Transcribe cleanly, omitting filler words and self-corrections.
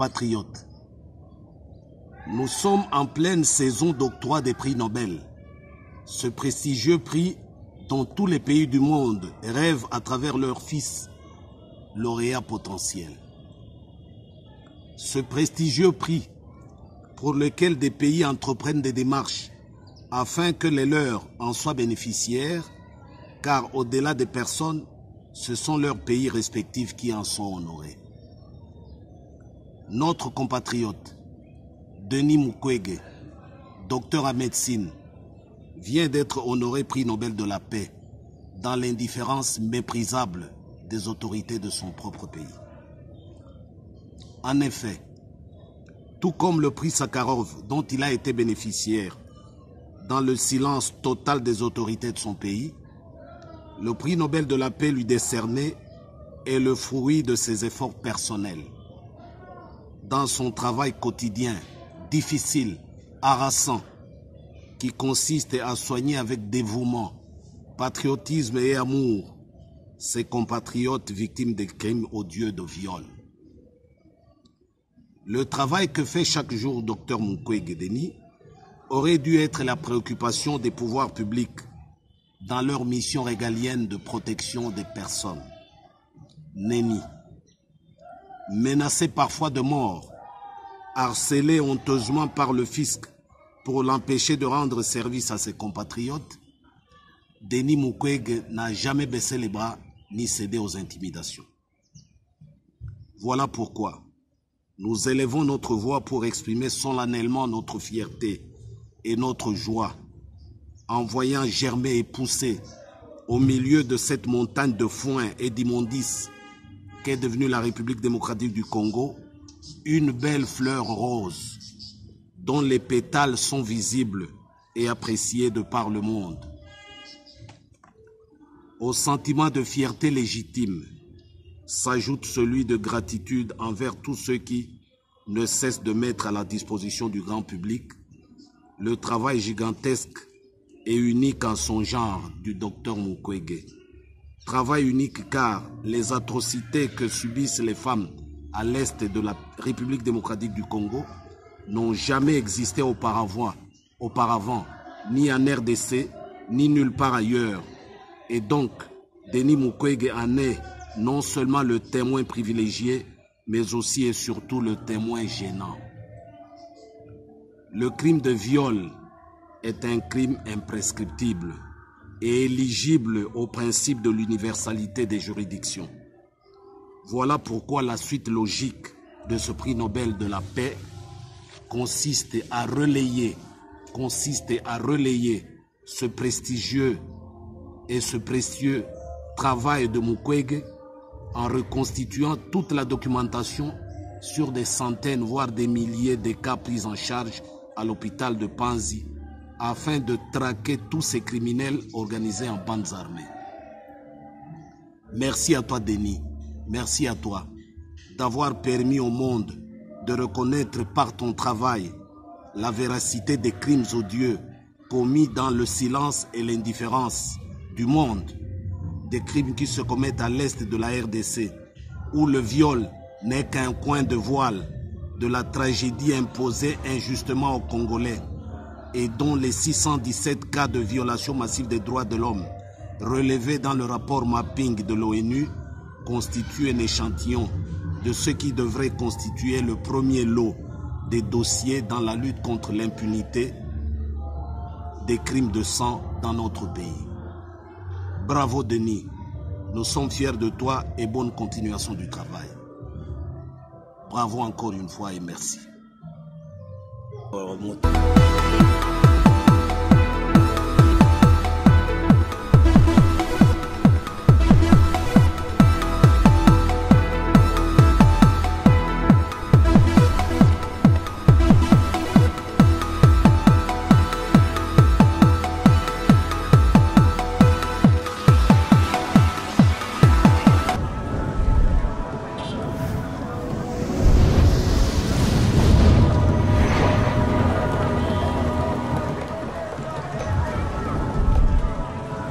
compatriotes, nous sommes en pleine saison d'octroi des prix Nobel. Ce prestigieux prix dont tous les pays du monde rêvent à travers leurs fils lauréats potentiels. Ce prestigieux prix pour lequel des pays entreprennent des démarches afin que les leurs en soient bénéficiaires, car au-delà des personnes, ce sont leurs pays respectifs qui en sont honorés. Notre compatriote, Denis Mukwege, docteur en médecine, vient d'être honoré prix Nobel de la paix dans l'indifférence méprisable des autorités de son propre pays. En effet, tout comme le prix Sakharov dont il a été bénéficiaire dans le silence total des autorités de son pays, le prix Nobel de la paix lui décerné est le fruit de ses efforts personnels. Dans son travail quotidien, difficile, harassant, qui consiste à soigner avec dévouement, patriotisme et amour ses compatriotes victimes des crimes odieux de viol. Le travail que fait chaque jour Dr Mukwege Denis aurait dû être la préoccupation des pouvoirs publics dans leur mission régalienne de protection des personnes. Nenni, menacé parfois de mort, harcelé honteusement par le fisc pour l'empêcher de rendre service à ses compatriotes, Denis Mukwege n'a jamais baissé les bras ni cédé aux intimidations. Voilà pourquoi nous élevons notre voix pour exprimer solennellement notre fierté et notre joie en voyant germer et pousser au milieu de cette montagne de foin et d'immondices qu'est devenue la République démocratique du Congo, une belle fleur rose dont les pétales sont visibles et appréciés de par le monde. Au sentiment de fierté légitime s'ajoute celui de gratitude envers tous ceux qui ne cessent de mettre à la disposition du grand public le travail gigantesque et unique en son genre du docteur Mukwege. Travail unique car les atrocités que subissent les femmes à l'est de la République démocratique du Congo n'ont jamais existé auparavant, ni en RDC, ni nulle part ailleurs. Et donc, Denis Mukwege en est non seulement le témoin privilégié, mais aussi et surtout le témoin gênant. Le crime de viol est un crime imprescriptible et éligible au principe de l'universalité des juridictions. Voilà pourquoi la suite logique de ce prix Nobel de la paix consiste à relayer ce prestigieux et ce précieux travail de Mukwege en reconstituant toute la documentation sur des centaines, voire des milliers de cas pris en charge à l'hôpital de Panzi afin de traquer tous ces criminels organisés en bandes armées. Merci à toi, Denis. Merci à toi d'avoir permis au monde de reconnaître par ton travail la véracité des crimes odieux commis dans le silence et l'indifférence du monde, des crimes qui se commettent à l'est de la RDC, où le viol n'est qu'un coin de voile de la tragédie imposée injustement aux Congolais et dont les 617 cas de violation massive des droits de l'homme relevés dans le rapport mapping de l'ONU constituent un échantillon de ce qui devrait constituer le premier lot des dossiers dans la lutte contre l'impunité des crimes de sang dans notre pays. Bravo Denis, nous sommes fiers de toi et bonne continuation du travail. Bravo encore une fois et merci.